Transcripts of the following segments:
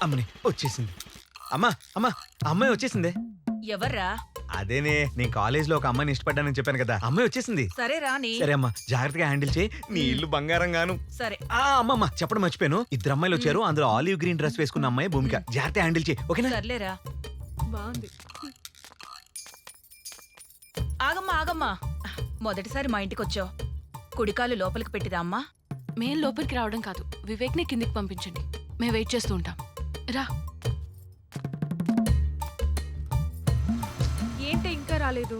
అమ్మని వచ్చేసింది. అమ్మా అమ్మా అమ్మాయి వచ్చేసింది. ఎవర్రా? అదేనే నేను కాలేజ్ లో ఒక అమ్మాయిని ఇష్టపడ్డానని చెప్పాను కదా, అమ్మాయి వచ్చేసింది. సరే రాని. సరే అమ్మా, జాగ్రత్తగా హ్యాండిల్ చేయి. నీ ఇల్లు బంగారం గాను. సరే. అమ్మమ్మ చెప్పడం మర్చిపోయాను, ఇద్దరు అమ్మాయిలు వచ్చారు. అందులో ఆలివ్ గ్రీన్ డ్రెస్ వేసుకున్న అమ్మాయి భూమిక. జాగ్రత్తగా హ్యాండిల్ చేయి, ఓకేనా? సర్లేరా. బాగుంది. ఆగమ్మా మొదటిసారి మా ఇంటికి వచ్చావు, కుడికాలు లోపలికి పెట్టిరా అమ్మా. మేం లోపలికి రావడం కాదు, వివేక్ని కిందికి పంపించండి. మేము వెయిట్ చేస్తూ ఉంటాం. రా. ఏంటి ఇంకా రాలేదు?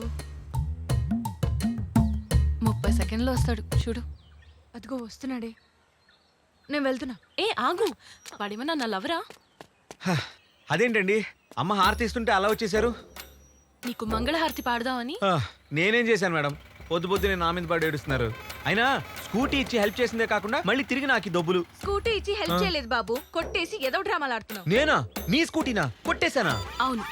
30 సెకండ్లో వస్తాడు చూడు. అదిగో వస్తున్నాడే, నేను వెళ్తున్నా. ఆగు, వాడేమన్నా నా లవరా? అదేంటండి అమ్మ హారతి ఇస్తుంటే అలా వచ్చేసారు? నీకు మంగళహారతి పాడదామని. నేనేం చేశాను మేడం, పొద్దునే నా మీద పడి ఏడుస్తున్నారు. అయినా స్కూటీ ఇచ్చి హెల్ప్ చేసిందే కాకుండా మళ్ళీ తిరిగి నాకు దొబ్బులు. స్కూటీ ఇచ్చి హెల్ప్ చేయలేదు బాబు, కొట్టేసి ఏదో డ్రామాలు ఆడుతున్నావు. నేనా? నీ స్కూటీనా కొట్టేశానా? అవును,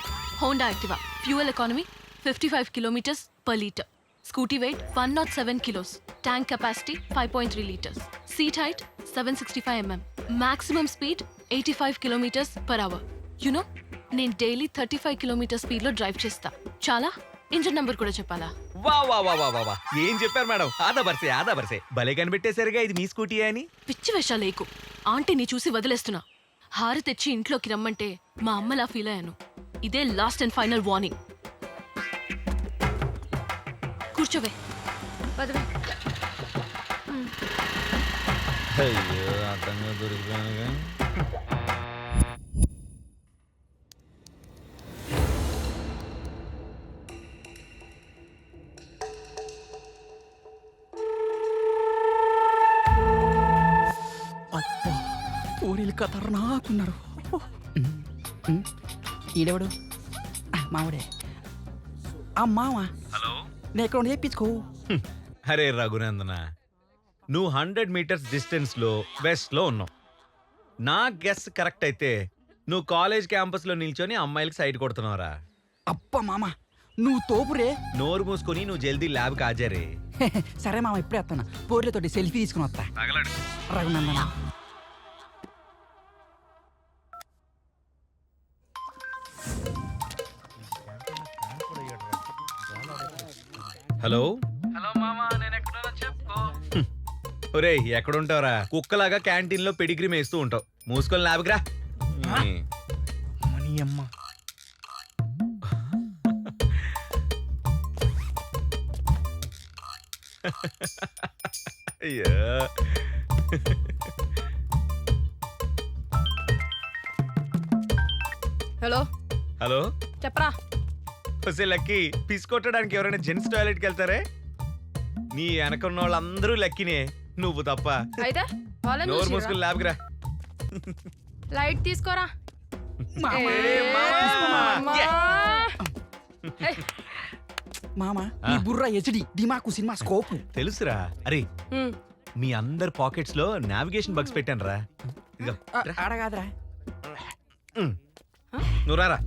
Honda Activa. Fuel economy 55 kilometres per litre. Scooty weight 107 kilos. Tank capacity 5.3 litres. Seat height 765 mm. Maximum speed 85 kilometres per hour. You know, నేను డైలీ 35 కిలోమీటర్ స్పీడ్ లో డ్రైవ్ చేస్తా. చాలా ఇంజిన్ నంబర్ కూడా చెప్పాలా? వా వా వా వా వా, ఏం చెప్పారు మేడం? ఆదా బర్సే భలే కనిపెట్టేసరిగా ఇది మీ స్కూటీ అని. పిచ్చి వేషాలు లేకు. ఆంటీని చూసి వదిలేస్తున్నా. హార తెచ్చి ఇంట్లోకి రమ్మంటే మా అమ్మలా ఫీల్ అయ్యాను. ఇదే లాస్ట్ అండ్ ఫైనల్ వార్నింగ్. కూర్చోవే. పదవే. అయ్యో అర్థంగా దొరికిపోయానుగా. ఊరిలు ఖతర్నాకున్నారు. ఈడెవడు? మావుడే. మావా, హలో, నేను ఎక్కడ చెప్పించుకో. అరే రఘునందన, నువ్వు 100 మీటర్స్ డిస్టెన్స్ లో వెస్ట్ లో ఉన్నావు. నా గెస్ కరెక్ట్ అయితే నువ్వు కాలేజ్ క్యాంపస్ లో నిల్చొని అమ్మాయిలకి సైడ్ కొడుతున్నావురా. అబ్బా మామ, నువ్వు తోపురే. నోరు మూసుకొని నువ్వు జల్దీ ల్యాబ్ కి హాజరే. సరే మామ, ఇప్పుడే వస్తాను. పోర్లతోటి సెల్ఫీ తీసుకుని వస్తా. రఘునందన. హలో. హలో మామా, నేను ఎక్కడున్నా చెప్పుకో. ఒరేయ్ ఎక్కడుంటావురా? కుక్కలాగా క్యాంటీన్ లో పెడిగ్రీ మేస్తూ ఉంటావు. మూసుకొని ల్యాబ్కి రా. మనీ అమ్మ. అయ్యో. హలో. హలో చెప్పరా. వసే లక్కీ, పిస్ కొట్టడానికి ఎవరైనా జెంట్స్ టాయిలెట్ కి వెళ్తారే? నీ వెనకున్న వాళ్ళందరూ లక్కీనే, నువ్వు తప్ప. అయితే నోరు మూసుకుని ల్యాబ్కి రా. లైట్ తీసుకోరా. మామ, నీ బుర్ర హెచ్డి దిమాకు సినిమా స్కోప్ తెలుసురా. అరే మీ అందరి పాకెట్స్ లో నావిగేషన్ బగ్స్ పెట్టాను రా. అడగాదరా. నువ్వు రారా.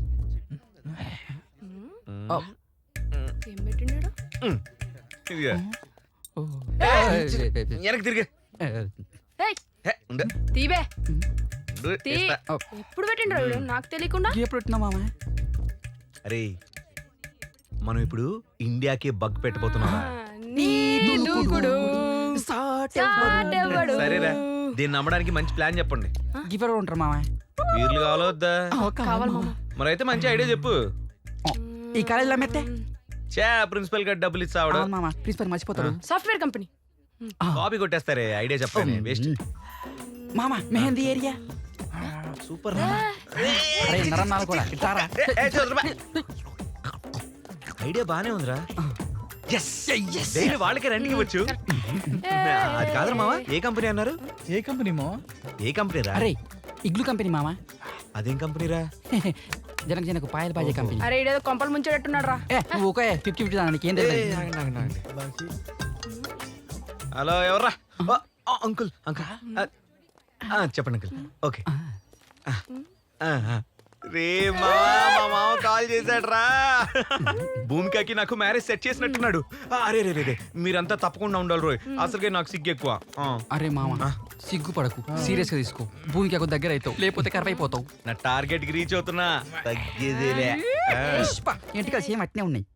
ఏం పెట్టిండు? ఇదిగో. వెనక్కి తిరిగి. తీబే. ఎప్పుడు పెట్టిండ్రు నాకు తెలియకుండా? ఎప్పుడు పెట్టినా మామ? అరే మనం ఇప్పుడు ఇండియాకి బగ్ పెట్టబోతున్నాం. సరేరా, దీన్ని నమ్మడానికి మంచి ప్లాన్ చెప్పండి. గిఫర్ ఉంటారు మామ. వీర్లు కావాలా వద్దా? కావాలి మామ. మరి అయితే మంచి ఐడియా చెప్పు. ఈ కాలేజ్ అమ్మెత్తే ప్రిన్సిపల్ గారు డబ్బులు ఇస్తావడం. మామ, ప్రిన్సిపల్ మర్చిపోతాడు. Software company. కాపీ కొట్టేస్తారే ఐడియా చెప్పండి. వేస్ట్. మామ, మెహందీ ఏరియా. సూపర్. అరే నరన్నాలు కూడా ఇట్టారా. ఐడియా బానే ఉందిరా. వాళ్ళకి రండి ఇవ్వచ్చు. అది కాదు మావా, ఏ కంపెనీ అన్నారు? ఏ కంపెనీ మో? ఏ కంపెనీ రా? అరే ఇగ్లు కంపెనీ మామ. అదేం కంపెనీ రా? జనకు పాయలు బాజే కంపెనీ. అరే ఇదేదో కొంపలు ముంచేటట్టున్నాడు రా. నువ్వు ఓకే 50-50 దానికి ఏం తెలియదు. హలో, ఎవర్రా? అంకుల్ అంకుల్ చెప్పండి అంకుల్. ఓకే రే మా మామ కాల్ చేశాడ్రా. భూమికకి నాకు మ్యారేజ్ సెట్ చేసినట్టున్నాడు. అరే రే రే మీరంతా తప్పకుండా ఉండాలి రోయ్, అసలుకే నాకు సిగ్గు ఎక్కువ. అరే మామ సిగ్గుపడకు, సీరియస్ గా తీసుకో. భూమికి దగ్గర అవుతావు, లేకపోతే కరవైపోతావు. నా టార్గెట్ కి రీచ్ అవుతున్నా, తగ్గేదేలే. ఇంటికి సేమ్ అట్నే ఉన్నాయి.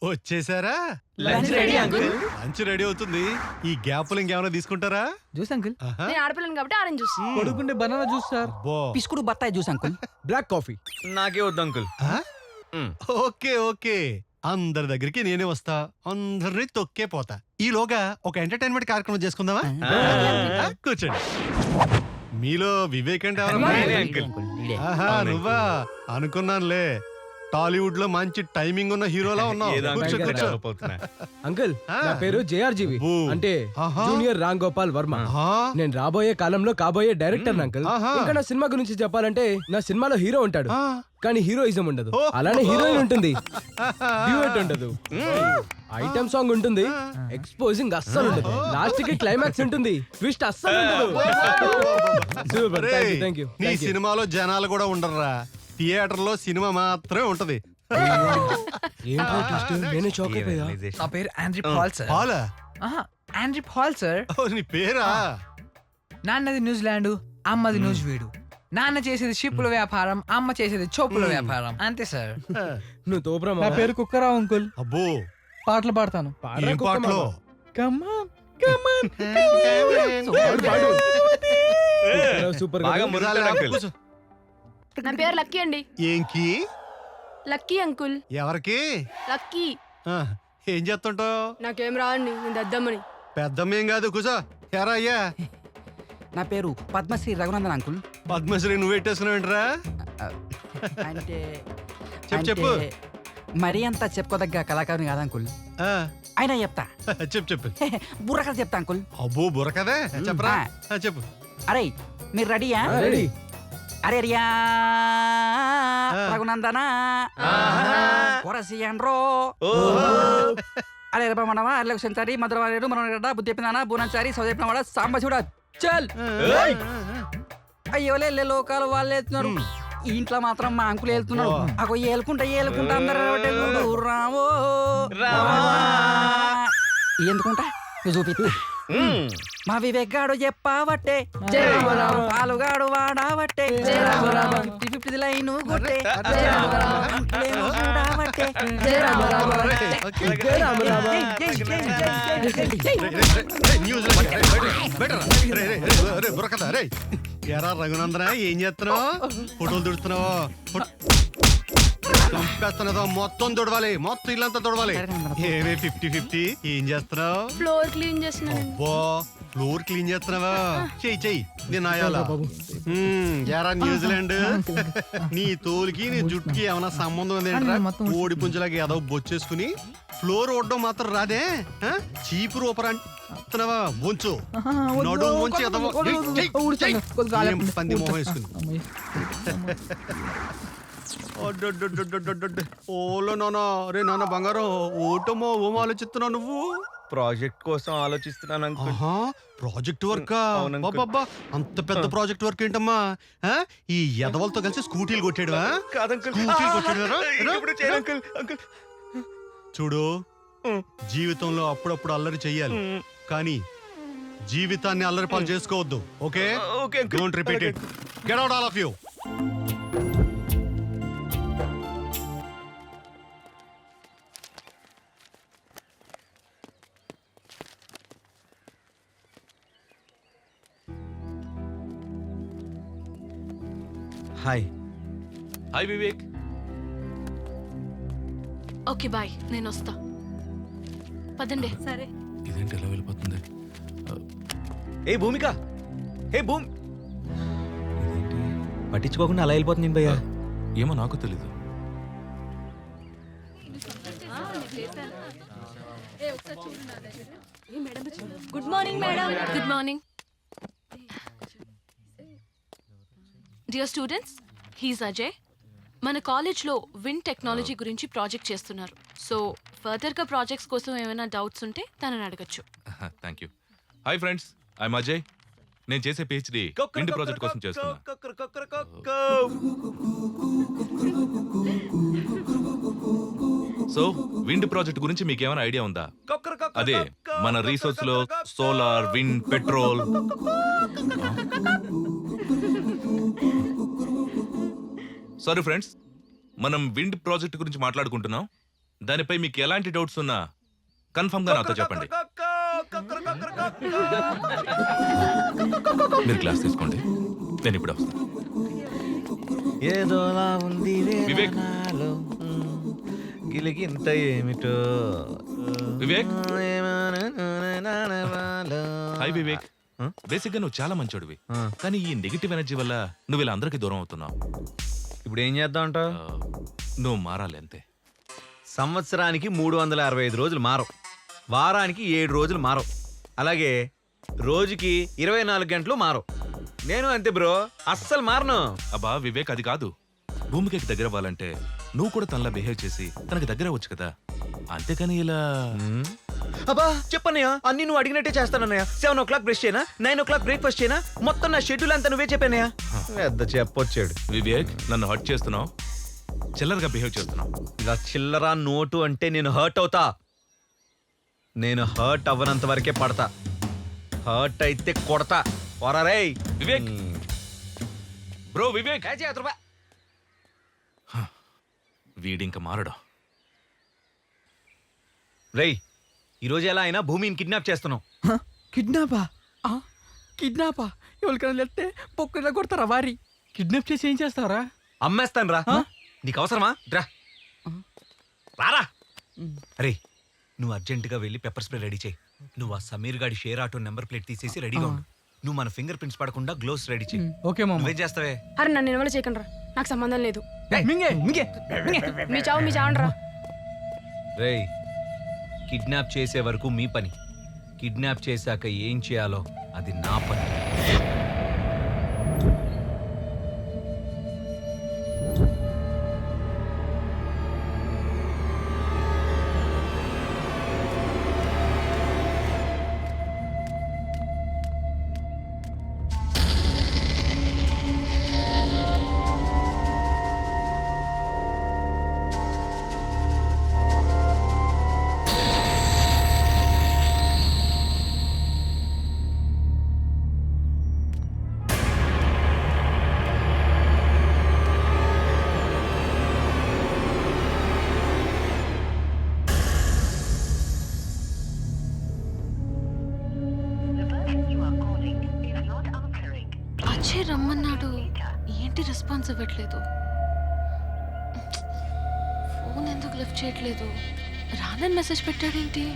వచ్చేసారా? Lunch ready uncle. Lunch ready అవుతుంది. ఈ గ్యాప్లు ఇంకేమైనా తీసుకుంటారా? Juice uncle. ఆహా. నేను ఆడపిల్లని కాబట్టి ఆరెంజ్ జ్యూస్. పడుకుంటే బనానా జ్యూస్ సార్. అబ్బో. పిసుకుడు బత్తాయి జ్యూస్ అంకుల్. Black coffee. నాకే వద్దు అంకుల్. ఆ? ఓకే ఓకే, అందరి దగ్గరికి నేనే వస్తా, అందరినీ తొక్కే పోతా. ఈలోగా ఒక ఎంటర్టైన్మెంట్ కార్యక్రమం చేసుకుందామా? ఆ, కూర్చోండి. మీలో వివేక్ అంటే ఎవరమ్మా? నేనే అంకుల్. ఆహా, అవును. నువ్వా? అనుకున్నానులే. టాలీవుడ్ లో మంచి టైమింగ్ ఉన్న హీరోలా ఉన్నావు. ఏదో కూర్చో అంకుల్ కూర్చో. డెవలప్ అవుతున్నా. అంకుల్ ఆ. నా పేరు జేఆర్జీవి, ఓ. అంటే ఆహా. జూనియర్ రామ్ గోపాల్ వర్మ. ఆహా. నేను రాబోయే కాలంలో కాబోయే డైరెక్టర్ అంకుల్. ఆహా. ఇంకా నా సినిమా గురించి చెప్పాలంటే నా సినిమాలో హీరో ఉంటాడు, ఆ. కానీ హీరోయిజం ఉండదు. ఓ. అలానే హీరోయిన్ ఉంటుంది, డ్యూయట్ ఉండదు, ఐటమ్ సాంగ్ ఉంటుంది, ఎక్స్పోజింగ్ అస్సలు ఉండదు, లాస్ట్ కి క్లైమాక్స్ ఉంటుంది, ట్విస్ట్ అస్సలు ఉండదు. సూపర్, రేయ్, థ్యాంక్ యూ. నీ సినిమాలో జనాలు కూడా ఉండరురా. థియేటర్ లో సినిమా మాత్రమే ఉంటది. ఏంటో ట్విస్ట్, నేను షాక్ అయిపోయా. Realization. నా పేరు ఆండ్రీ పాల్ సార్. పాలా? Andre Paul sir. ఓ, నీ పేరా? నాన్నది న్యూజిలాండ్, అమ్మది న్యూజివీడు. నాన్న చేసేది షిప్పుల వ్యాపారం, అమ్మ చేసేది చోపుల వ్యాపారం. అంతే సార్. నువ్వు తోపురా నా పేరు కుక్కరావు అంకుల్. అబ్బో, పాటలు పాడతాను. ఏం పాటలో? సూపర్. బాగా మురుకుతాడు అంకుల్. కూర్చో. నా పేరు లక్కీ అండి. ఏంకి? లక్కీ అంకుల్. ఎవరికి? లక్కీ. ఆ, ఏం చేస్తుంటావు? నాకేం రాండి, నేను దద్దమ్మని. పెద్దమ్మేం కాదు, కూర్చో. ఎరా అయ్యా, నా పేరు పద్మశ్రీ రఘునందన్ అంకుల్. పద్మశ్రీ నువ్వు పెట్టేసుకున్నావేంట్రా? అంటే చెప్పు. అంటే మరీ అంత చెప్పుకోదగ్గ కళాకారుని కాదు అంకుల్. ఆ, అయినా చెప్తా. చెప్పు. బుర్రకథ చెప్తా అంకుల్. అబ్బో, బుర్రకదే చెప్పరా? ఆ, చెప్పు. అరే మీరు రెడీయా? రెడీ. అరే రియా ఆ. రఘునందన కొరసియన్రో ఓహో. అరే రమణవా అల్లెకు సెంచారి మధురవాడు మనగడ్డ బుద్ధి చెప్పినానా బూనంచారి సౌదేపినవాడ సాంబశివుడా చల్. ఏయ్. అయ్యోలే లోకాలు వాళ్ళు వెళ్తున్నారు, ఈ ఇంట్లో మాత్రం మా అంకులు వెళ్తున్నాడు. ఓ. అగో ఏలుకుంటా అందరూ రావో రావా. ఎందుకుంటా నువ్వు చూపిస్తా. మ్మ్. మా వివేక్ గాడు చెప్పావట్టే, జై రామ రామ. పాలుగాడు వాడావట్టే, జై రామ రామ. 50-50 లైన్ కొట్టే, జై రామ రామ. అంకులేమో చూడావట్టే. జై రామ రామ. ఓకే. జై రామ రామ. బుర్రకథ రే. ఎరా రఘునందన, ఏం చేస్తున్నావు? ఫోటోలు దుడుతున్నావు? చంపేస్తున్నదో మొత్తం దుడవాలి, మొత్తం ఇల్లంతా దుడవాలి. ఏమే 50-50 ఏం చేస్తున్నావు? ఫ్లోర్ క్లీన్ చేస్తున్నాను. అబ్బో, ఫ్లోర్ క్లీన్ చేస్తున్నావా? చెయ్యి నేను ఆయాలా. ఎరా న్యూజిలాండ్, నీ తోలుకి నీ జుట్టుకి ఏమైనా సంబంధం ఉందేంట్రా? కోడి పుంజలాగా ఏదో బొచ్చేసుకుని ఫ్లోర్ ఓడడం మాత్రం రాదే? ఆ? చీపు రూపరా అంటున్నావా? వంచు నడు వంచి ఎదవ. చెయ్. ఏం పంది మొహం వేసుకుని. ఓలో నాన్న, రే నాన్న బంగారం, ఓటమో ఓమో ఆలోచిస్తున్నావు నువ్వు? ప్రాజెక్ట్ కోసం ఆలోచిస్తున్నాను అంకుల్. ఆహా, ప్రాజెక్ట్ వర్క్. అవును అంకుల్. బాబా, అంత పెద్ద ప్రాజెక్ట్ వర్క్ ఏంటమ్మా? ఆ? ఈ ఎదవలతో కలిసి స్కూటీలు కొట్టాడువా? కాదంకుల్. స్కూటీలు కొట్టాడురా? ఇప్పుడు చేయను అంకుల్. అంకుల్. చూడు, జీవితంలో అప్పుడప్పుడు అల్లరి చెయ్యాలి, కానీ జీవితాన్ని అల్లరి పాలు చేసుకోవద్దు. Okay, okay uncle. Don't repeat it. Get out all of you. Hi. Hi Vivek. Okay bye, నేను వస్తా. పదండి. సరే. ఇదేంటి ఎలా వెళ్ళిపోతుంది? ఏ భూమిక, ఏ భూమి, ఇదేంటి పట్టించుకోకుండా అలా వెళ్ళిపోతుంది భయ్య. ఏమో నాకు తెలీదు. Good morning madam. Good morning dear students, he's Ajay. మన కాలేజ్లో విండ్ టెక్నాలజీ గురించి ప్రాజెక్ట్ చేస్తున్నారు. సో ఫర్దర్గా ప్రాజెక్ట్స్ కోసం ఏమైనా డౌట్స్ ఉంటే తనని అడగచ్చు. Thank you. Hi friends, I'm Ajay. నేను చేసే పిహెచ్డి విండ్ ప్రాజెక్ట్ కోసం చేస్తున్నా. సో విండ్ ప్రాజెక్ట్ గురించి మీకు ఏమైనా ఐడియా ఉందా? అదే మన రీసోర్స్ లో solar, wind, petrol. Sorry friends, మనం విండ్ ప్రాజెక్ట్ గురించి మాట్లాడుకుంటున్నాం. దానిపై మీకు ఎలాంటి డౌట్స్ ఉన్నా కన్ఫర్మ్ గా నాతో చెప్పండి. మీరు క్లాస్ తీసుకోండి, నేను ఇప్పుడు వస్తాను. ఏదోలా ఉంది వివేక్. నాలో, గిలిగింత ఏమిటో వివేక్. హాయ్ వివేక్. బేసిక్ గా నువ్వు చాలా మంచోడివి, కానీ ఈ నెగిటివ్ ఎనర్జీ వల్ల నువ్వు ఇలా అందరికీ దూరం అవుతున్నావు. ఇప్పుడు ఏం చేద్దాం అంటావు? నువ్వు మారాలి అంతే. సంవత్సరానికి 365 రోజులు మారవు, వారానికి 7 రోజులు మారవు, అలాగే రోజుకి 24 గంటలు మారవు. నేను అంతే బ్రో, అస్సలు మారను. అబ్బా వివేక్, అది కాదు. భూమికి దగ్గర అవ్వాలంటే నువ్వు కూడా తనలా బిహేవ్ చేసి తనకి దగ్గర అవ్వచ్చు కదా, అంతేకాని ఇలా. అబ్బా చెప్పన్నయ్య, అన్ని నువ్వు అడిగినట్టే చేస్తానన్నయ్య. 7 o'clock బ్రష్ చేయనా, 9 o'clock బ్రేక్ఫాస్ట్ చేయనా, మొత్తం నా షెడ్యూల్ అంతా నువ్వే చెప్పానయ్య. పెద్ద చెప్పొచ్చాడు. వివేక్, నన్ను హర్ట్ చేస్తున్నావు, చిల్లరగా బిహేవ్ చేస్తున్నావు. ఇలా చిల్లరా నోటు అంటే నేను హర్ట్ అవుతా. నేను హర్ట్ అవ్వనంత వరకే పడతా, హర్ట్ అయితే కొడతా. పోరా వివేక్. బ్రో వివేక్, వీడింక మారడం. రేయ్, ఈరోజు ఎలా అయినా భూమిని కిడ్నాప్ చేస్తున్నావు. కిడ్నాపా? కిడ్నాపా? ఎవరికైనా వెళ్తే పొక్కులా కొడతారా వారి? కిడ్నాప్ చేసి ఏం చేస్తారా? అమ్మేస్తాను రా. నీకు అవసరమా? రా రారా. అరే, నువ్వు అర్జెంటుగా వెళ్ళి పెప్పర్ స్ప్రే రెడీ చేయి. నువ్వు ఆ సమీర్ గాడి షేర్ ఆటో నెంబర్ ప్లేట్ తీసేసి రెడీగా ఉండు. నువ్వు మన ఫింగర్ ప్రింట్స్ పడకుండా గ్లోవ్స్ రెడీ చేయి. ఓకే మామ. నువ్వేం చేస్తావే? అరే నన్ను ఇన్వాల్వ్ చేయకండి రా, నాకు సంబంధం లేదు. మింగే మింగే మీ చావండి రా. రేయ్, కిడ్నాప్ చేసే వరకు మీ పని, కిడ్నాప్ చేశాక ఏం చేయాలో అది నా పని. అజయ్ రమ్మన్నాడు, ఏంటి రెస్పాన్స్ ఇవ్వట్లేదు? ఫోన్ ఎందుకు లిఫ్ట్ చేయట్లేదు? రానని మెసేజ్ పెట్టాడేంటి?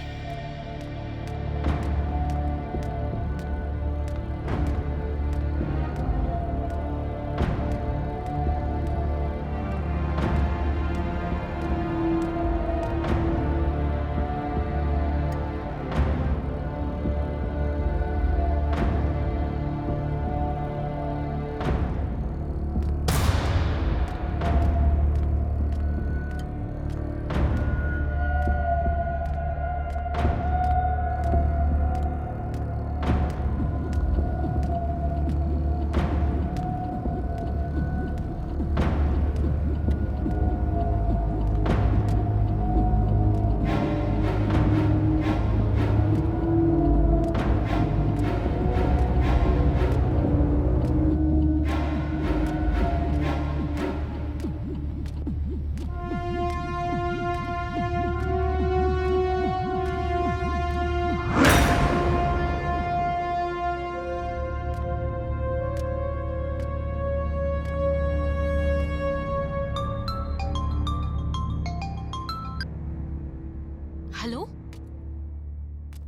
హలో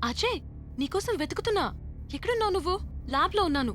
అజయ్, నీకోసం వెతుకుతున్నా. ఎక్కడున్నావు నువ్వు? ల్యాబ్ లో ఉన్నాను.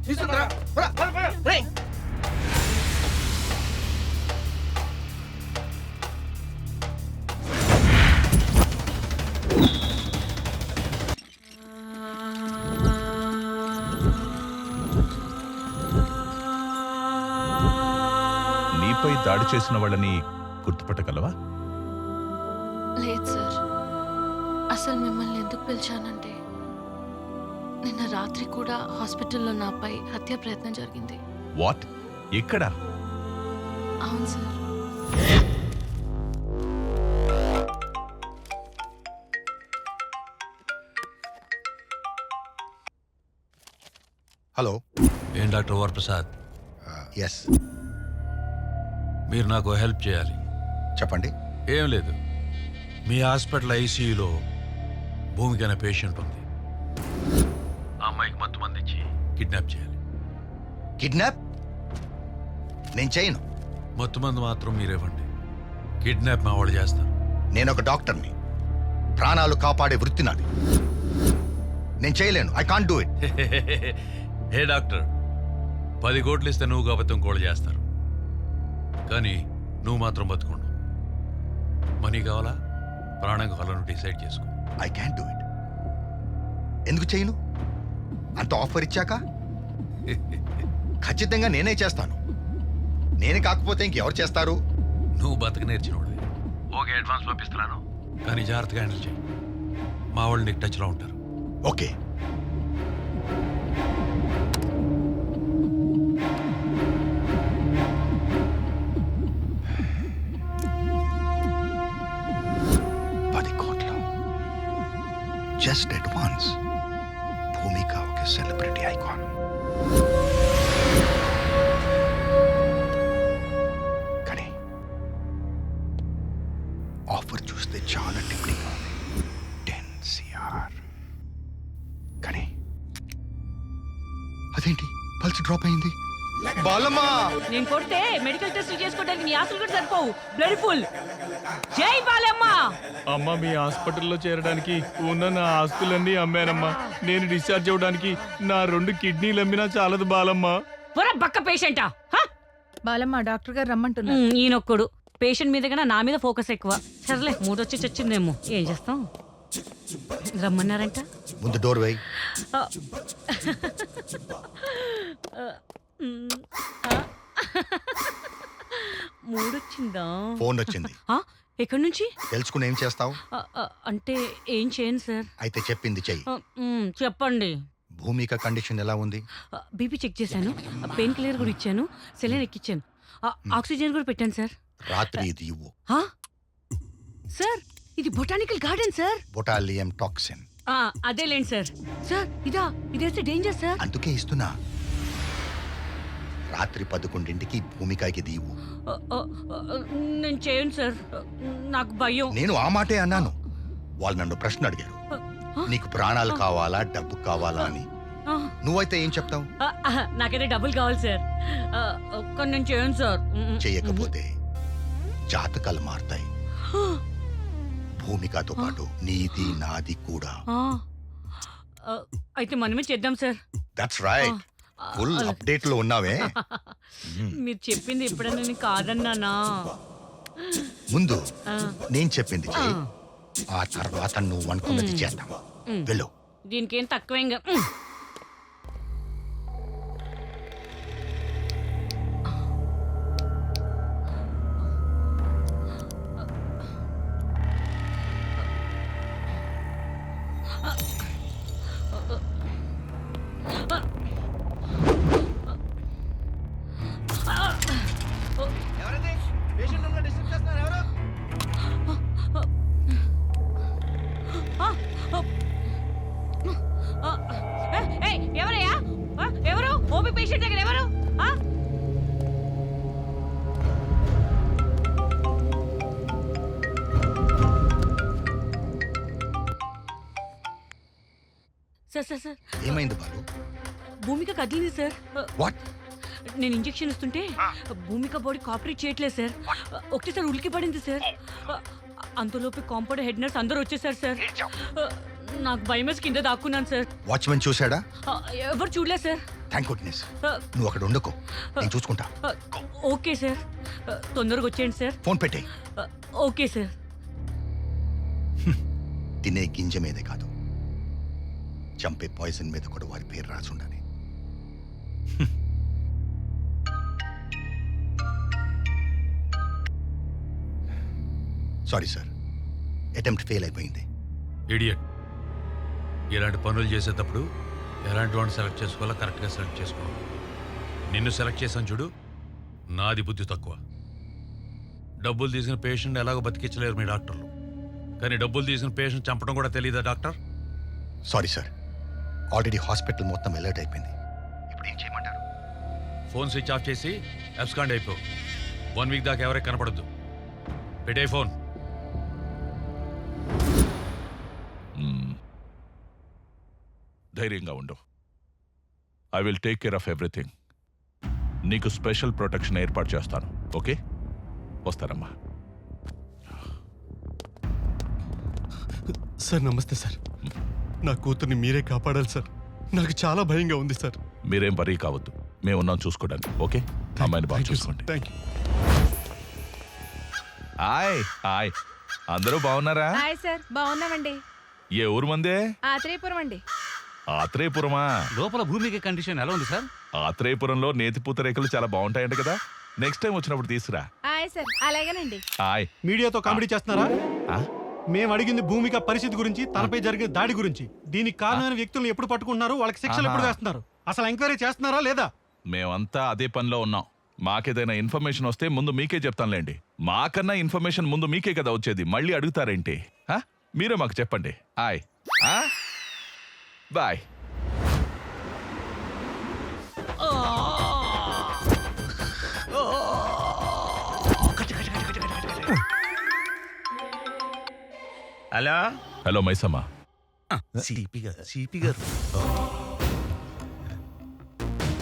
నీపై దాడి చేసిన వాళ్ళని గుర్తుపట్టగలవా? లేదు సార్. అసలు మిమ్మల్ని ఎందుకు పిలిచానంటే నిన్న రాత్రి కూడా హాస్పిటల్లో నాపై హత్య ప్రయత్నం జరిగింది. వాట్? ఎక్కడ? అవును సార్. హలో. ఏం డాక్టర్ వరప్రసాద్, ఎస్, మీరు నాకు హెల్ప్ చేయాలి. చెప్పండి. ఏం లేదు, మీ హాస్పిటల్ ఐసీయూలో భూమికి అనే పేషెంట్ ఉంది. ఆ అమ్మాయికి మత్తు మంది ఇచ్చి కిడ్నాప్ చేయాలి. కిడ్నాప్ నేను చేయను. మత్తు మందు మాత్రం మీరేవ్వండి, కిడ్నాప్ మా వాళ్ళు చేస్తారు. నేను ఒక డాక్టర్ని, ప్రాణాలు కాపాడే వృత్తి నాది. నేను చేయలేను. I can't do it. Hey doctor, 10 కోట్లు ఇస్తే నువ్వు అబద్ధం కోళ్ళు చేస్తారు, కానీ నువ్వు మాత్రం బతుకుండు. మనీ కావాలా ప్రాణం కావాలని డిసైడ్ చేసుకో. I can do it. ఎందుకు చేయను? అంత ఆఫర్ ఇచ్చాక ఖచ్చితంగా నేనే చేస్తాను. నేను కాకపోతే ఇంకెవరు చేస్తారు? నువ్వు బతక నేర్చినోడివి. ఓకే, అడ్వాన్స్ పంపిస్తున్నాను, కానీ జాగ్రత్తగా హ్యాండిల్ చేయి. మా వాళ్ళు నీకు టచ్లో ఉంటారు. ఓకే. Just advance. భూమిక ఒక సెలబ్రిటీ ఐకాన్. కానీ ఆఫర్ చూస్తే చాలా టెంప్టింగ్ ఉంది. 10 CR. కానీ అదేంటి పల్స్ డ్రాప్ అయింది? బాలమ్మా, నేను కొడితే మెడికల్ టెస్ట్ చేసుకోవడానికి నీ ఆస్తులు కూడా సరిపోవు. Blood full. జై బాలమ్మ. అమ్మ, మీ హాస్పిటల్లో చేరడానికి ఉన్న నా ఆస్తులన్నీ అమ్మానమ్మా. నేను డిశ్చార్జ్ అవ్వడానికి నా 2 కిడ్నీలు అమ్మినా చాలదు బాలమ్మ. పొర బక్క పేషెంటా? బాలమ్మ డాక్టర్ గారు రమ్మంటున్నా. ఈయనొక్కడు పేషెంట్ మీద కన్నా నా మీద ఫోకస్ ఎక్కువ. సర్లే, మూడొచ్చి చచ్చిందేమో, ఏం చేస్తాం. రమ్మన్నారంట. ముందు డోర్ వేయి. మూడొచ్చిందా? ఫోన్ వచ్చింది. ఎక్కడి నుంచి? తెలుసుకుని ఏం చేస్తావు? అంటే ఏం చేయను సార్. అయితే చెప్పింది చెయ్యి. చెప్పండి. భూమిక కండిషన్ ఎలా ఉంది? బీపీ చెక్ చేశాను, పెయిన్ కిల్లర్ కూడా ఇచ్చాను, సెలైన్ ఎక్కిచ్చాను, ఆక్సిజన్ కూడా పెట్టాను సార్. రాత్రి ఇది ఇవ్వు. సార్, ఇది botanical garden sir. Botulinum toxin. అదేలేండి సార్. సార్, ఇదేస్తే డేంజర్ సార్. అందుకే ఇస్తున్నా. రాత్రి 11ంటికి భూమికకి దీవు. నేను చేయను సార్, నాకు భయం. నేను ఆ మాటే అన్నాను. వాళ్ళు నన్ను ప్రశ్న అడిగారు, నీకు ప్రాణాలు కావాలా డబ్బు కావాలా అని. నువ్వైతే ఏం చెప్తావు? నాకైతే డబ్బులు కావాలి సార్, కానీ నేను చేయను సార్. చెయ్యకపోతే జాతకాలు మారుతాయి. భూమికతో పాటు నీది నాది కూడా. అయితే మనమే చేద్దాం sir. That's right. Full update లో ఉన్నావే. మీరు చెప్పింది ఎప్పుడైనా నేను కాదన్నానా? ముందు నేను చెప్పింది చెయ్యి, ఆ తర్వాత నువ్వు అనుకున్నది చేద్దాం. వెళ్ళు. దీనికేం తక్కువ. ఎవరయ్యా? ఎవరు? ఓపీ పేషెంట్ దగ్గర ఎవరు? సార్ సార్ సార్, ఏమైంది బాలు? భూమిక కదిలింది సార్. వాట్? నేను ఇంజెక్షన్ ఇస్తుంటే భూమిక బాడీ కాపరేట్ చేయట్లేదు సార్. ఒకటేసారి ఉలికి పడింది సార్. అంతలోపు కాంపౌండ్ హెడ్ నర్స్ అందరూ వచ్చేసారు సార్. నాకు భయం వేసి కింద దాక్కున్నాను సార్. వాచ్మెన్ చూశాడా? ఎవరు చూడలేదు సార్. Thank goodness. నువ్వు అక్కడ ఉండకు, నేను చూసుకుంటా. Okay sir. తొందరగా వచ్చేయండి సార్. ఫోన్ పెట్టేయ్. Okay sir. తినే గింజ మీదే కాదు, చంపే పాయిజన్ మీద కూడా వారి పేరు రాసి ఉండాలి. సారీ సార్, అటెంప్ట్ ఫెయిల్ అయిపోయింది. ఇడియట్. ఇలాంటి పనులు చేసేటప్పుడు ఎలాంటి వాడిని సెలెక్ట్ చేసుకోవాలో కరెక్ట్గా సెలెక్ట్ చేసుకోవాలి. నిన్ను సెలెక్ట్ చేశాను చూడు, నాది బుద్ధి తక్కువ. డబ్బులు తీసిన పేషెంట్ ఎలాగో బతికించలేరు మీ డాక్టర్లు, కానీ డబ్బులు తీసిన పేషెంట్ చంపడం కూడా తెలియదా doctor? Sorry sir, already hospital మొత్తం అలర్ట్ అయిపోయింది. ఇప్పుడు ఏం చేయమంటారు? ఫోన్ స్విచ్ ఆఫ్ చేసి అబ్స్కాండ్ అయిపో. 1 వీక్ దాకా ఎవరికి కనపడద్దు. పెట్టే ఫోన్. ధైర్యంగా ఉండు. I will take care of everything. నీకు స్పెషల్ ప్రొటెక్షన్ ఏర్పాటు చేస్తాను. ఓకే, వస్తారమ్మా. సార్ నమస్తే సార్. నా కూతుర్ని మీరే కాపాడాలి సార్. నాకు చాలా భయంగా ఉంది సార్. మీరేం వరీ కావద్దు, మేము ఉన్నాం చూసుకోవడానికి. ఓకే, అమ్మాయిని బాగా చూసుకోండి. Thank you. హాయ్ హాయ్, అందరూ బాగున్నారా? హాయ్ సార్, బాగున్నామండి. ఏ ఊరు మందే? ఆత్రేయపురం అండి. ఆత్రేయపురమా? లోపల భూమికి కండిషన్ ఎలా ఉంది సార్? ఆత్రేయపురంలో నేతి పూతరేకులు చాలా బాగుంటాయంట కదా, నెక్స్ట్ టైం వచ్చినప్పుడు తీసుకురా. హాయ్ సార్, అలాగేనండి. హాయ్. మీడియాతో కామెడీ చేస్తున్నారా? ఆ? మేము అడిగింది భూమిక పరిస్థితి గురించి, తనపై జరిగే దాడి గురించి. దీనికి కారణమైన వ్యక్తులను ఎప్పుడు పట్టుకుంటున్నారు, వాళ్ళకి శిక్షలు ఎప్పుడు వేస్తున్నారు, అసలు ఎంక్వైరీ చేస్తున్నారా లేదా? మేమంతా అదే పనిలో ఉన్నాం. మాకేదైనా ఇన్ఫర్మేషన్ వస్తే ముందు మీకే చెప్తానులేండి. మాకన్నా ఇన్ఫర్మేషన్ ముందు మీకే కదా వచ్చేది, మళ్ళీ అడుగుతారేంటి? మీరే మాకు చెప్పండి. Hi bye. Hello hello Maisamma. CP గారు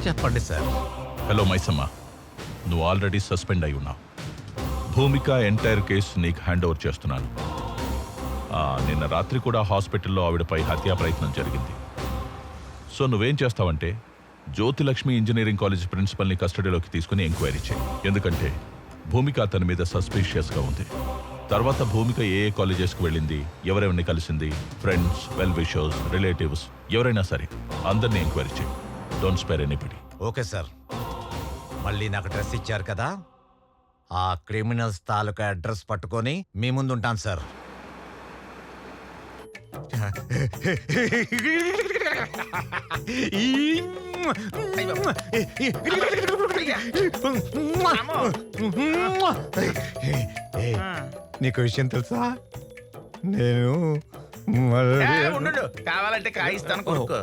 చెప్పండి సార్. హలో మైసమ్మ, నువ్వు ఆల్రెడీ సస్పెండ్ అయి ఉన్నావు. భూమిక ఎంటైర్ కేసు నీకు హ్యాండ్ ఓవర్ చేస్తున్నాను. నిన్న రాత్రి కూడా హాస్పిటల్లో ఆవిడపై హత్యా ప్రయత్నం జరిగింది. సో నువ్వేం చేస్తావంటే జ్యోతిలక్ష్మి ఇంజనీరింగ్ కాలేజ్ ప్రిన్సిపల్ని కస్టడీలోకి తీసుకుని ఎంక్వైరీ చేయి. ఎందుకంటే భూమిక అతని మీద సస్పీషియస్గా ఉంది. తర్వాత భూమిక ఏ కాలేజెస్కి వెళ్ళింది, ఎవరెవరిని కలిసింది, ఫ్రెండ్స్, వెల్ విషర్స్, రిలేటివ్స్ ఎవరైనా సరే అందరినీ ఎంక్వైరీ చేయి. Don't spare anybody. Okay sir. మళ్ళీ నాకు అడ్రస్ ఇచ్చారు కదా, ఆ క్రిమినల్స్ తాలూకా అడ్రస్ పట్టుకొని మీ ముందు ఉంటాను సార్. నీకు విషయం తెలుసా, నేను కావాలంటే కాయిస్తాను కొనుక్కో.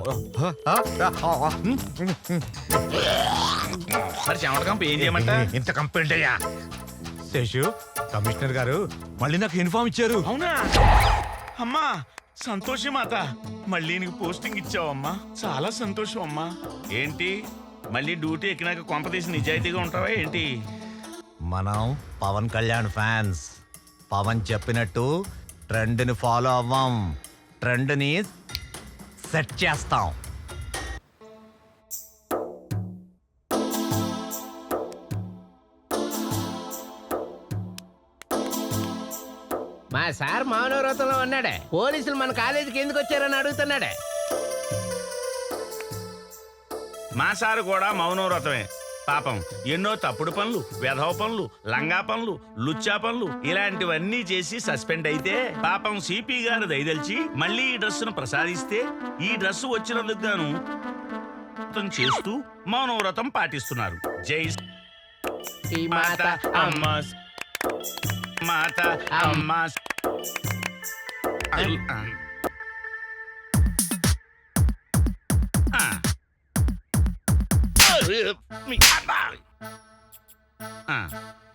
మరి చెమటకంప ఏం చేయమంట? ఇంత కంప్లైంట్ అయ్యా శేషు, కమిషనర్ గారు మళ్ళీ నాకు ఇన్ఫార్మ్ ఇచ్చారు. అవునా అమ్మా, సంతోషం మాత. మళ్ళీ నీకు పోస్టింగ్ ఇచ్చావమ్మా, చాలా సంతోషం అమ్మా. ఏంటి మళ్ళీ డ్యూటీ ఎక్కినాక కొంపదీసి నిజాయితీగా ఉంటావా ఏంటి? మనం పవన్ కళ్యాణ్ ఫ్యాన్స్. పవన్ చెప్పినట్టు ట్రెండ్ని ఫాలో అవ్వం, ట్రెండ్ని సెట్ చేస్తాం. మా సార్ మౌనవ్రతంలో ఉన్నాడే, పోలీసులు మన కాలేజీకి ఎందుకు వచ్చారని అడుగుతున్నాడే. మా సారు కూడా మౌనవ్రతమే. పాపం ఎన్నో తప్పుడు పనులు, వెధవ పనులు, లంగా పనులు, లుచ్చా పనులు ఇలాంటివన్నీ చేసి సస్పెండ్ అయితే పాపం సిపి గారు దయదలిచి మళ్ళీ ఈ డ్రెస్సును ప్రసాదిస్తే ఈ డ్రెస్సు వచ్చినందుకు గాను చేస్తూ మౌనవ్రతం పాటిస్తున్నారు. జై మాత అమ్మ, మాత అమ్మ.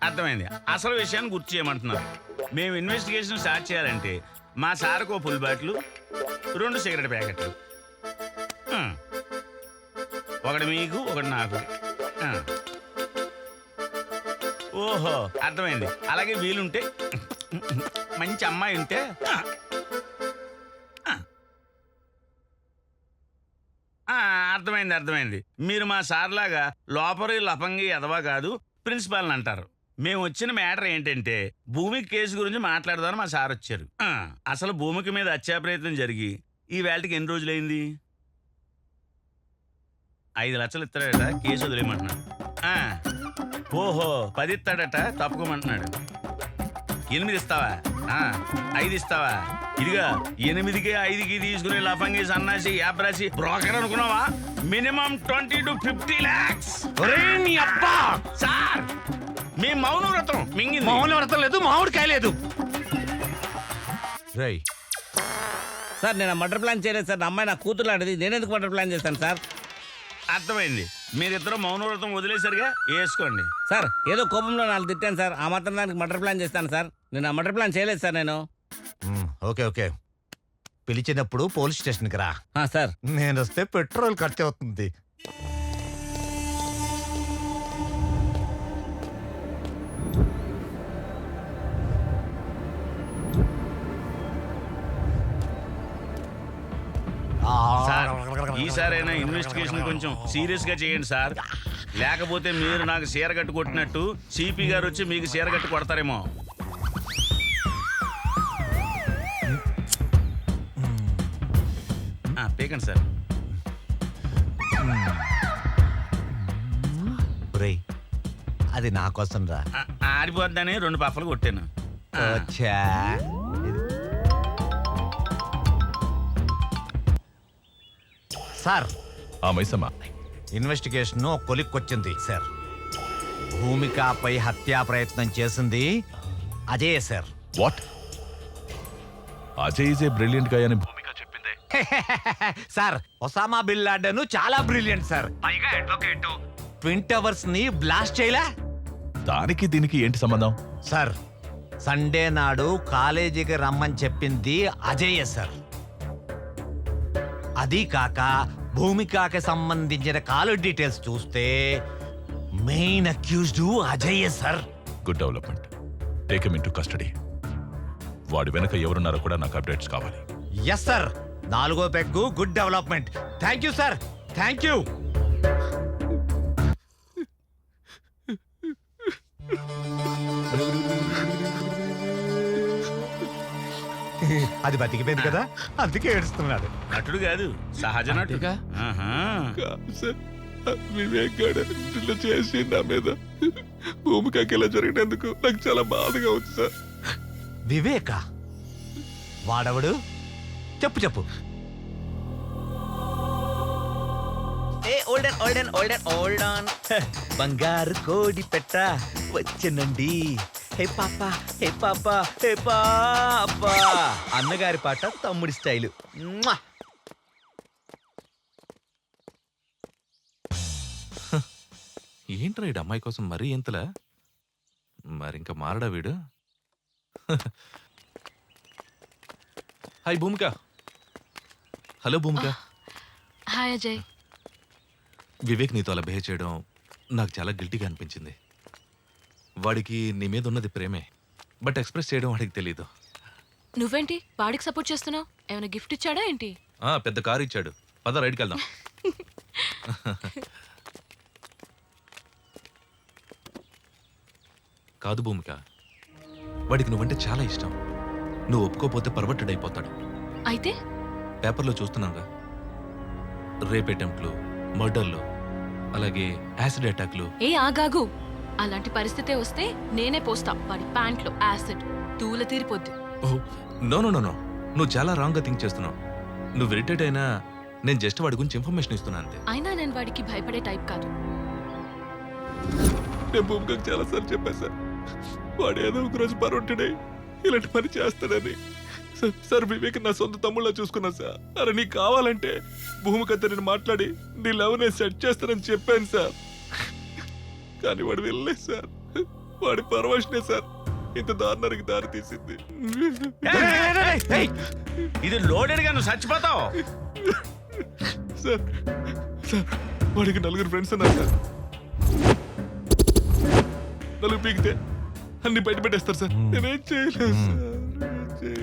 అర్థమైంది. అసలు విషయాన్ని గుర్తు చేయమంటున్నారు. మేము ఇన్వెస్టిగేషన్ స్టార్ట్ చేయాలంటే మా సార్కు ఓ ఫుల్ బాటిల్, 2 సిగరెట్ ప్యాకెట్లు, ఒకటి మీకు ఒకటి నాకు. ఓహో అర్థమైంది. అలాగే వీలుంటే మంచి అమ్మాయి ఉంటే అర్థమైంది. మీరు మా సార్ లాగా లోపరి లపంగి ఎదవా కాదు, ప్రిన్సిపాల్ అంటారు. మేము వచ్చిన మ్యాటర్ ఏంటంటే భూమికి కేసు గురించి మాట్లాడదామని మా సార్ వచ్చారు. అసలు భూమికి మీద హత్యా ప్రయత్నం జరిగి ఈ వేళకి ఎన్ని రోజులైంది? 5 లక్షలు ఇస్తాడట, కేసు వదిలేయమంటున్నాడు. ఓహో 10 ఇస్తాడట, తప్పుకోమంటున్నాడు. 8 ఇస్తావా? 5 ఇస్తావా? ఇదిగా 8కి 5కి తీసుకునే లఫంగి సన్నాసి యాప్రాసి బ్రోకర్ అనుకున్నావా? Minimum 20 to 50 lakhs. సార్ మీ మౌన వ్రతం మింగింది. మౌన వ్రతం లేదు, మామిడికాయ లేదు. రేయ్ సార్ నేను మర్డర్ ప్లాన్ చేయలేదు సార్. నా అమ్మాయి నా కూతురు లాంటిది, నేనెందుకు మర్డర్ ప్లాన్ చేస్తాను సార్? అర్థమైంది. మీరిద్దరు మౌన వ్రతం వదిలేసరిగా వేసుకోండి. సార్ ఏదో కోపంలో 4 తిట్టాను సార్, ఆ మాత్రం దానికి మర్డర్ ప్లాన్ చేస్తాను సార్. నేను ఆ మర్డర్ ప్లాన్ చేయలేదు సార్. నేను ఓకే ఓకే, పిలిచినప్పుడు పోలీస్ స్టేషన్కి రా. సార్ నేను వస్తే పెట్రోల్ ఖర్చు అవుతుంది. సార్ ఈసారైనా ఇన్వెస్టిగేషన్ కొంచెం సీరియస్ గా చేయండి సార్. లేకపోతే మీరు నాకు చీరగట్టు కొట్టినట్టు సిపి గారు వచ్చి మీకు చీరగట్టు కొడతారేమో. పీకండి సార్. అది నా కోసం రా. ఆడిపోద్దని 2 పఫలు కొట్టాను. సార్ మైసమ్మ, ఇన్వెస్టిగేషన్ కొలిక్కొచ్చింది సార్. భూమికపై హత్యా ప్రయత్నం చేసింది Ajay sir. What? Ajay is a brilliant గా అని భూమిక చెప్పిందే. సార్ ఒసామా బిన్ లాడెన్ చాలా బ్రిలియంట్ సార్. పైగా అడ్వకేట్. ట్విన్ టవర్స్ ని బ్లాస్ట్ చేయలే. దానికి దీనికి ఏంటి సంబంధం? సార్ సండే నాడు కాలేజీకి రమ్మని చెప్పింది అజయ్ సార్. అది కాక భూమికకి సంబంధించిన కాలర్ డీటెయిల్స్ చూస్తే main accused Ajay sir. Good development. Take him into custody. వాడి వెనక ఎవరున్నారో కూడా నాకు అప్డేట్స్ కావాలి. Yes sir. 4వ peg good development. Thank you sir, thank you. అది బతికిపోయింది కదా, అందుకే ఏడుస్తున్నాడు. నటుడు కాదు, సహజ నటుగా. వివేక్ గారు చేసి నా మీద భూమికకి ఇలా జరిగినందుకు నాకు చాలా బాధగా ఉంది సార్. వివేక వాడవడు? చెప్పు చెప్పు. బంగారు కోడి పెట్ట వచ్చనండి. హే పాపా, హే పాపా, హే పాపా. అన్నగారి పాట తమ్ముడి స్టైలు. ఏంట్రా ఈ అమ్మాయి కోసం మరీ ఎంతలా? మరింక మారడా వీడు? హాయ్ భూమిక. హలో భూమిక. హాయ్ అజయ్. వివేక్ నీతో అలా బిహేవ్ చేయడం నాకు చాలా గిల్టీగా అనిపించింది. వాడికి నీ మీద ఉన్నది ప్రేమే, బట్ ఎక్స్ప్రెస్ చేయడం వాడికి తెలీదు. నువ్వేంటి వాడికి సపోర్ట్ చేస్తున్నావు? ఏమైనా గిఫ్ట్ ఇచ్చాడా ఏంటి? పెద్ద కారు ఇచ్చాడు. పద రైడ్కి వెళ్దాం. కాదు భూమిక, వాడికి నువ్వంటే చాలా ఇష్టం. నువ్వు ఒప్పుకోపోతే పర్వర్టెడ్ అయిపోతాడు. అయితే పేపర్లో చూస్తున్నాగా, రేప్ అటెంప్ట్లు, మర్డర్లు, అలాగే యాసిడ్ అటాక్లు. ఏ ఆగాగు, అలాంటి పరిస్థితి వస్తే నేనే పోస్తా వాడి ప్యాంట్లో యాసిడ్. తూల తీరిపోద్ది. నో నో నో నో, నువ్వు చాలా రాంగ్ గా థింక్ చేస్తున్నావు. నువ్వు ఇరిటేట్ అయినా నేను జస్ట్ వాడి గురించి ఇన్ఫర్మేషన్ ఇస్తున్నా అంతే. అయినా నేను వాడికి భయపడే టైప్ కాదు. నేను భూమికకు చాలా సార్లు చెప్పాను సార్, వాడు ఏదో ఒక రోజు పర్వర్టెడ్ ఇలాంటి పని చేస్తాడని. సార్ వివేక్ నా సొంత తమ్ముళ్ళ చూసుకున్నా సార్. అరే నీకు కావాలంటే భూమికతో నేను మాట్లాడి నీ లవ్ నేను సెట్ చేస్తానని చెప్పాను సార్. కానీ వాడు వెళ్ళలేదు సార్. వాడి పరవశనే సార్ ఇంత దారుణానికి దారి తీసింది. ఇది లోడెడ్ గా నువ్వు చచ్చిపోతావు సార్. సార్ వాడికి 4 ఫ్రెండ్స్ ఉన్నారు సార్. 4 పీకితే అన్ని బయట పెట్టేస్తారు సార్. నేనేం చేయలేదు సార్.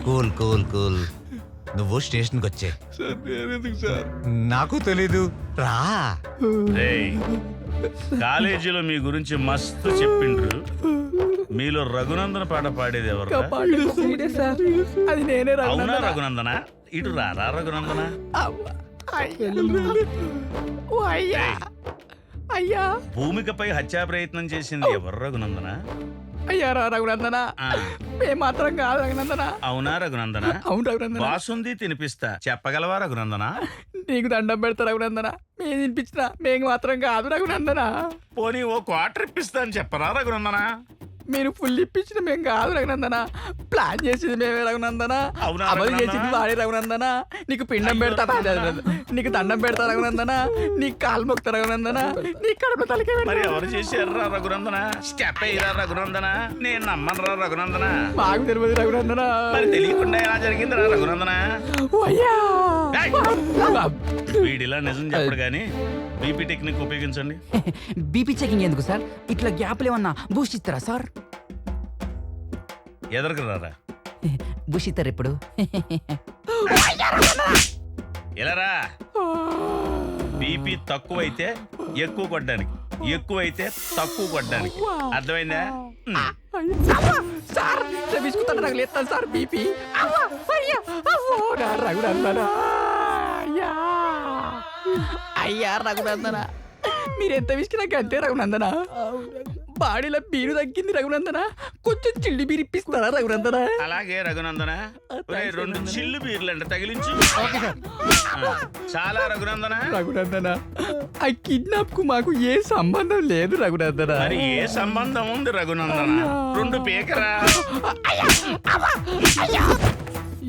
Cool cool cool. నువ్వు స్టేషన్కి వచ్చే. సార్ నేనెందుకు సార్? నాకు తెలీదు, రా. రేయ్, కాలేజీలో మీ గురించి మస్తు చెప్పిండ్రు. మీలో రఘునందన పాట పాడేది ఎవరు? అది నేనే అవునా రఘునందన? ఇటు రారా రఘునందన. రేయ్, అయ్యా భూమికపై హత్యా ప్రయత్నం చేసింది ఎవరు రఘునందన? అయ్యారా రఘునందన, ఆ, మేము మాత్రం కాదు రఘునందన. అవునా రఘునందన? అవును రఘునందన. బాసుంది తినిపిస్తా, చెప్పగలవా రఘునందన? నీకు దండం పెడతా రఘునందన, మేము తినిపించిన మేము మాత్రం కాదు రఘునందన. పోనీ ఓ క్వార్టర్ ఇప్పిస్తా అని చెప్పరా రఘునందన? మీరు ఫుల్ ఇప్పించిన మేము కాదు రఘునందన, ప్లాన్ చేసింది మేమే రఘునందన, అవునా అమలు రఘునందన? చేసింది వాడే రఘునందన. నీకు పిండం పెడతా, నీకు దండం పెడతా రఘునందన, నీకు కాలు మొక్తా రఘునందన, నీకు కడుపు తలకే మరి ఎవరు చేశారా రఘునందన? స్టెప్ అయ్యారా రఘునందన? నేను నమ్మనరా రఘునందన. మాకు తెలియదు రఘునందన. మరి తెలియకుండా ఎలా జరిగిందిరా రఘునందన? అయ్యా ఏయ్! వీడిలా నిజం చెప్పడు గాని బీపీ టెక్నిక్ ఉపయోగించండి. బీపీ చెకింగ్ ఎందుకు సార్? ఇట్లా గ్యాప్లు ఏమన్నా బూస్ట్ ఇస్తారా సార్? ఎదరకు రారా. బూస్ట్ ఇస్తారు ఇప్పుడు. ఎలారా? బీపీ తక్కువైతే ఎక్కువ కొట్టడానికి, ఎక్కువైతే తక్కువ కొట్టడానికి. అర్థమైందా? సార్ బిస్కుతా నాకు లేస్తాను సార్ బీపీ. రఘునందన అయ్యా రఘునందన, మీరెంత విసికి నాకు అంతే రఘునందన. బాడీలో బీరు తగ్గింది రఘునందన, కొంచెం చిల్లి బీరు ఇప్పిస్తారా రఘునందన? అలాగే రఘునందన. ఒరేయ్, 2 చిల్లు బీర్లంట తగిలించు. చాలా రఘునందన. రఘునందన, ఆ కిడ్నాప్ కు మాకు ఏ సంబంధం లేదు రఘునందన. మరి ఏ సంబంధం ఉంది రఘునందన? 2 పీకరా.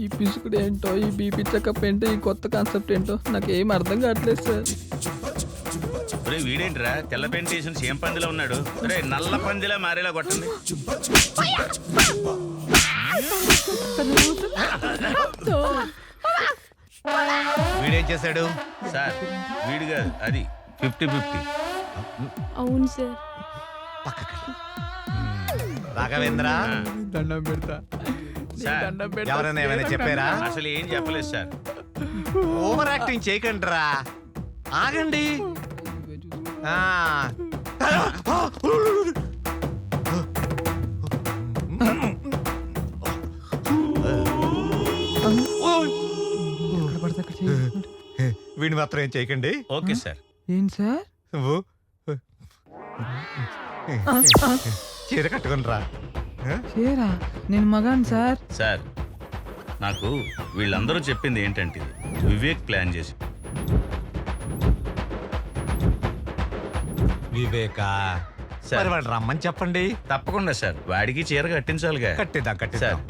ఈ పిసుకుడు ఏంటో, ఈ బీపీ చెకప్ ఏంటో, ఈ కొత్త కాన్సెప్ట్ ఏంటో నాకు ఏం అర్థం కావట్లేదు సార్. ఒరే వీడేంట్రా తెల్ల పెయింట్ వేసిన సేమ్ పందిలో ఉన్నాడు? రే నల్ల పందిలా మారేలా కొట్టండి. వీడేం చేశాడు? సార్ వీడు కాదు, అది 50-50. అవును సార్. రాఘవేంద్ర, దండం పెడతా సార్ ఎవరైనా ఏమైనా చెప్పారా? అసలు ఏం చెప్పలేదు సార్. ఓవర్ యాక్టింగ్ చేయకండిరా, ఆగండి. ఆ. వీడిని మాత్రం ఏం చేయకండి. Okay sir. ఏం సార్? నువ్వు చీర కట్టుకుని రా. చేరా, నేను మగాను సార్. సార్ నాకు వీళ్ళందరూ చెప్పింది ఏంటంటే వివేక్ ప్లాన్ చేసి. వివేకా, సార్ వాడు రమ్మని చెప్పండి. తప్పకుండా సార్, వాడికి చీర కట్టించాలిగా. కట్టిద్దాం. సార్